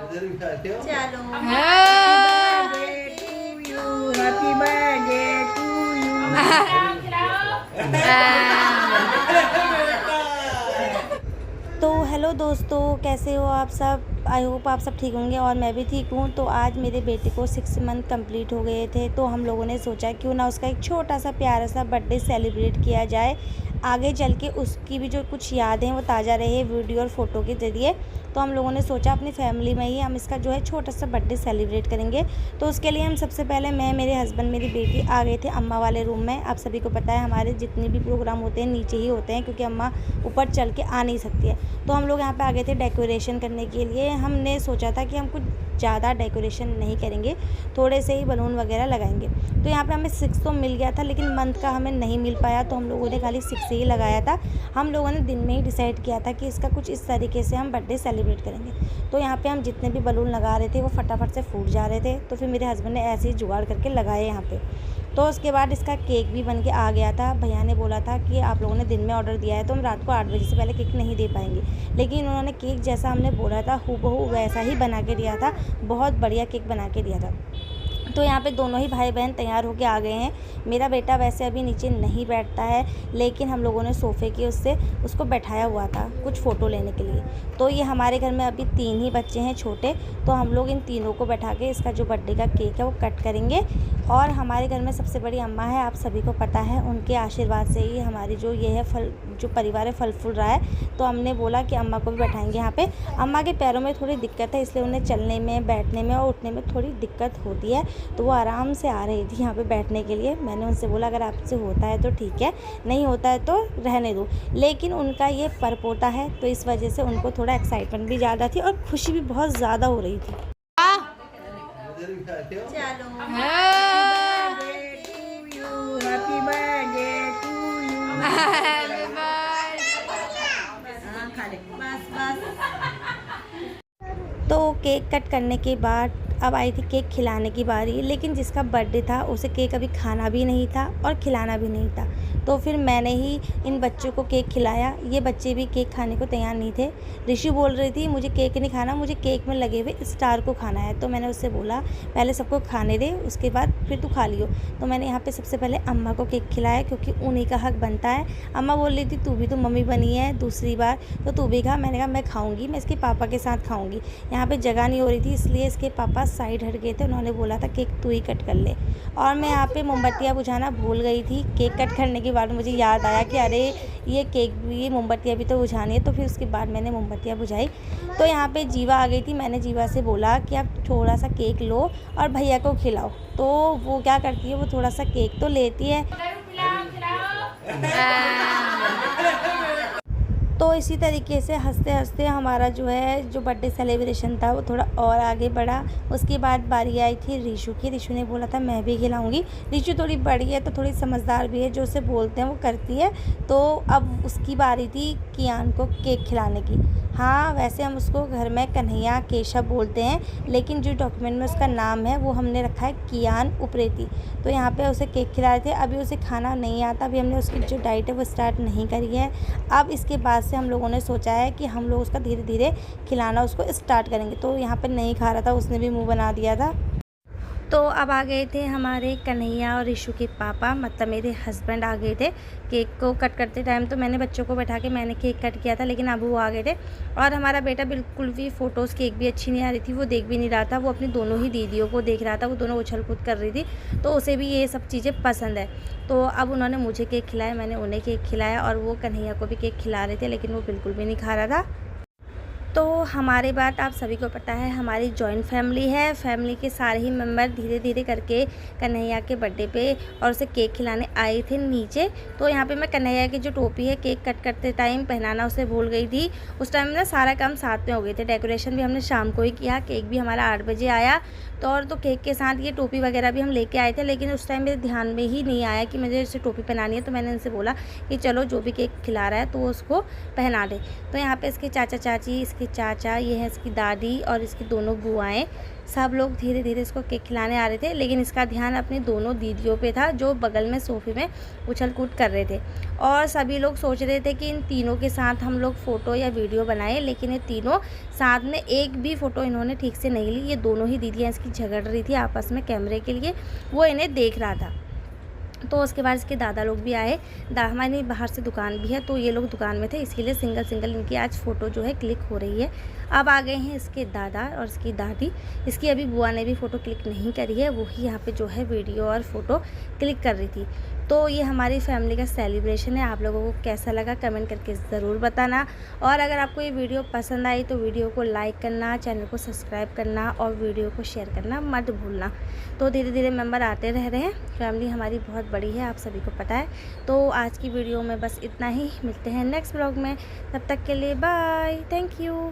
चलो happy birthday to you. तो hello दोस्तों, कैसे हो आप सब। आई होप आप सब ठीक होंगे और मैं भी ठीक हूँ। तो आज मेरे बेटे को 6 मंथ कंप्लीट हो गए थे, तो हम लोगों ने सोचा क्यों ना उसका एक छोटा सा प्यारा सा बर्थडे सेलिब्रेट किया जाए। आगे चल के उसकी भी जो कुछ यादें हैं वो ताज़ा रहे वीडियो और फ़ोटो के ज़रिए। तो हम लोगों ने सोचा अपनी फैमिली में ही हम इसका जो है छोटा सा बर्थडे सेलिब्रेट करेंगे। तो उसके लिए हम सबसे पहले मैं, मेरे हस्बैंड, मेरी बेटी आ गए थे अम्मा वाले रूम में। आप सभी को पता है हमारे जितने भी प्रोग्राम होते हैं नीचे ही होते हैं, क्योंकि अम्मा ऊपर चल के आ नहीं सकती है। तो हम लोग यहाँ पे आ गए थे डेकोरेशन करने के लिए। हमने सोचा था कि हम कुछ ज़्यादा डेकोरेशन नहीं करेंगे, थोड़े से ही बलून वगैरह लगाएंगे। तो यहाँ पे हमें 6 तो मिल गया था, लेकिन मंथ का हमें नहीं मिल पाया, तो हम लोगों ने खाली 6 ही लगाया था। हम लोगों ने दिन में ही डिसाइड किया था कि इसका कुछ इस तरीके से हम बर्थडे सेलिब्रेट करेंगे। तो यहाँ पे हम जितने भी बलून लगा रहे थे वो फटाफट से फूट जा रहे थे, तो फिर मेरे हस्बैंड ने ऐसे ही जुगाड़ करके लगाए यहाँ पे। तो उसके बाद इसका केक भी बन के आ गया था। भैया ने बोला था कि आप लोगों ने दिन में ऑर्डर दिया है तो हम रात को 8 बजे से पहले केक नहीं दे पाएंगे, लेकिन उन्होंने केक जैसा हमने बोला था हूबहू वैसा ही बना के दिया था। बहुत बढ़िया केक बना के दिया था। तो यहाँ पे दोनों ही भाई बहन तैयार होके आ गए हैं। मेरा बेटा वैसे अभी नीचे नहीं बैठता है, लेकिन हम लोगों ने सोफ़े के उसको बैठाया हुआ था कुछ फ़ोटो लेने के लिए। तो ये हमारे घर में अभी 3 ही बच्चे हैं छोटे, तो हम लोग इन तीनों को बैठा के इसका जो बर्थडे का केक है वो कट करेंगे। और हमारे घर में सबसे बड़ी अम्मा है, आप सभी को पता है, उनके आशीर्वाद से ही हमारी जो ये है जो परिवार है फल फूल रहा है। तो हमने बोला कि अम्मा को भी बैठाएंगे यहाँ पे। अम्मा के पैरों में थोड़ी दिक्कत है, इसलिए उन्हें चलने में, बैठने में और उठने में थोड़ी दिक्कत होती है। तो वो आराम से आ रही थी यहाँ पे बैठने के लिए। मैंने उनसे बोला अगर आपसे होता है तो ठीक है, नहीं होता है तो रहने दो। लेकिन उनका ये परपोता है, तो इस वजह से उनको थोड़ा एक्साइटमेंट भी ज़्यादा थी और खुशी भी बहुत ज़्यादा हो रही थी। चलो हैप्पी बर्थडे टू यू। खा ले बस। तो केक कट करने के बाद अब आई थी केक खिलाने की बारी, लेकिन जिसका बर्थडे था उसे केक अभी खाना भी नहीं था और खिलाना भी नहीं था। तो फिर मैंने ही इन बच्चों को केक खिलाया। ये बच्चे भी केक खाने को तैयार नहीं थे। ऋषि बोल रही थी मुझे केक नहीं खाना, मुझे केक में लगे हुए स्टार को खाना है। तो मैंने उससे बोला पहले सबको खाने दे, उसके बाद फिर तू खा लियो। तो मैंने यहाँ पे सबसे पहले अम्मा को केक खिलाया, क्योंकि उन्हीं का हक बनता है। अम्मा बोल रही थी तू भी तो मम्मी बनी है दूसरी बार, तो तू भी खा। मैंने कहा मैं खाऊँगी, मैं इसके पापा के साथ खाऊँगी। यहाँ पर जगह नहीं हो रही थी, इसलिए इसके पापा साइड हट गए थे। उन्होंने बोला था केक तू ही कट कर ले। और मैं यहाँ पे मोमबत्तियाँ बुझाना भूल गई थी। केक कट करने के बाद मुझे याद आया कि अरे ये मोमबत्तियाँ भी तो बुझानी है, तो फिर उसके बाद मैंने मोमबत्तियाँ बुझाई। तो यहाँ पे जीवा आ गई थी। मैंने जीवा से बोला कि आप थोड़ा सा केक लो और भैया को खिलाओ। तो वो क्या करती है, वो थोड़ा सा केक तो लेती है। तो इसी तरीके से हंसते हंसते हमारा जो बर्थडे सेलिब्रेशन था वो थोड़ा और आगे बढ़ा। उसके बाद बारी आई थी ऋषु की। ऋषु ने बोला था मैं भी खिलाऊंगी। ऋषु थोड़ी बड़ी है तो थोड़ी समझदार भी है, जो उसे बोलते हैं वो करती है। तो अब उसकी बारी थी कियान को केक खिलाने की। हाँ, वैसे हम उसको घर में कन्हैया केशव बोलते हैं, लेकिन जो डॉक्यूमेंट में उसका नाम है वो हमने रखा है कियान उप्रेती। तो यहाँ पे उसे केक खिला रहे थे। अभी उसे खाना नहीं आता, अभी हमने उसकी जो डाइट है वो स्टार्ट नहीं करी है। अब इसके बाद से हम लोगों ने सोचा है कि हम लोग उसका धीरे धीरे खिलाना उसको स्टार्ट करेंगे। तो यहाँ पे नहीं खा रहा था, उसने भी मुँह बना दिया था। तो अब आ गए थे हमारे कन्हैया और ऋषु के पापा, मतलब मेरे हस्बैंड आ गए थे। केक को कट करते टाइम तो मैंने बच्चों को बैठा के मैंने केक कट किया था, लेकिन अब वो आ गए थे। और हमारा बेटा बिल्कुल भी फ़ोटोज़ केक भी अच्छी नहीं आ रही थी, वो देख भी नहीं रहा था। वो अपनी दोनों ही दीदियों को देख रहा था, वो दोनों उछल कूद कर रही थी, तो उसे भी ये सब चीज़ें पसंद है। तो अब उन्होंने मुझे केक खिलाया, मैंने उन्हें केक खिलाया, और वो कन्हैया को भी केक खिला रहे थे, लेकिन वो बिल्कुल भी नहीं खा रहा था। तो हमारी बात आप सभी को पता है, हमारी जॉइंट फैमिली है। फैमिली के सारे ही मेंबर धीरे धीरे करके कन्हैया के बर्थडे पे और उसे केक खिलाने आए थे नीचे। तो यहाँ पे मैं कन्हैया की जो टोपी है केक कट करते टाइम पहनाना उसे भूल गई थी। उस टाइम ना सारा काम साथ में हो गए थे। डेकोरेशन भी हमने शाम को ही किया, केक भी हमारा 8 बजे आया। तो केक के साथ ये टोपी वगैरह भी हम लेके आए थे, लेकिन उस टाइम मेरे ध्यान में ही नहीं आया कि मुझे इसे टोपी पहनानी है। तो मैंने उनसे बोला कि चलो जो भी केक खिला रहा है तो उसको पहना दे। तो यहाँ पे इसके चाचा चाची, इसके चाचा, ये है इसकी दादी और इसकी दोनों बुआएं। सब लोग धीरे धीरे इसको केक खिलाने आ रहे थे, लेकिन इसका ध्यान अपनी दोनों दीदियों पे था जो बगल में सोफ़े में उछल कूद कर रहे थे। और सभी लोग सोच रहे थे कि इन तीनों के साथ हम लोग फ़ोटो या वीडियो बनाएं, लेकिन ये तीनों साथ में एक भी फ़ोटो इन्होंने ठीक से नहीं ली। ये दोनों ही दीदियाँ इसकी झगड़ रही थी आपस में कैमरे के लिए, वो इन्हें देख रहा था। तो उसके बाद इसके दादा लोग भी आए। हमारी बाहर से दुकान भी है, तो ये लोग दुकान में थे, इसीलिए सिंगल सिंगल इनकी आज फ़ोटो जो है क्लिक हो रही है। अब आ गए हैं इसके दादा और इसकी दादी। इसकी अभी बुआ ने भी फ़ोटो क्लिक नहीं करी है, वही यहाँ पे जो है वीडियो और फ़ोटो क्लिक कर रही थी। तो ये हमारी फैमिली का सेलिब्रेशन है। आप लोगों को कैसा लगा कमेंट करके ज़रूर बताना। और अगर आपको ये वीडियो पसंद आई तो वीडियो को लाइक करना, चैनल को सब्सक्राइब करना और वीडियो को शेयर करना मत भूलना। तो धीरे धीरे मेंबर आते रह रहे हैं, फैमिली हमारी बहुत बड़ी है, आप सभी को पता है। तो आज की वीडियो में बस इतना ही, मिलते हैं नेक्स्ट ब्लॉग में, तब तक के लिए बाय, थैंक यू।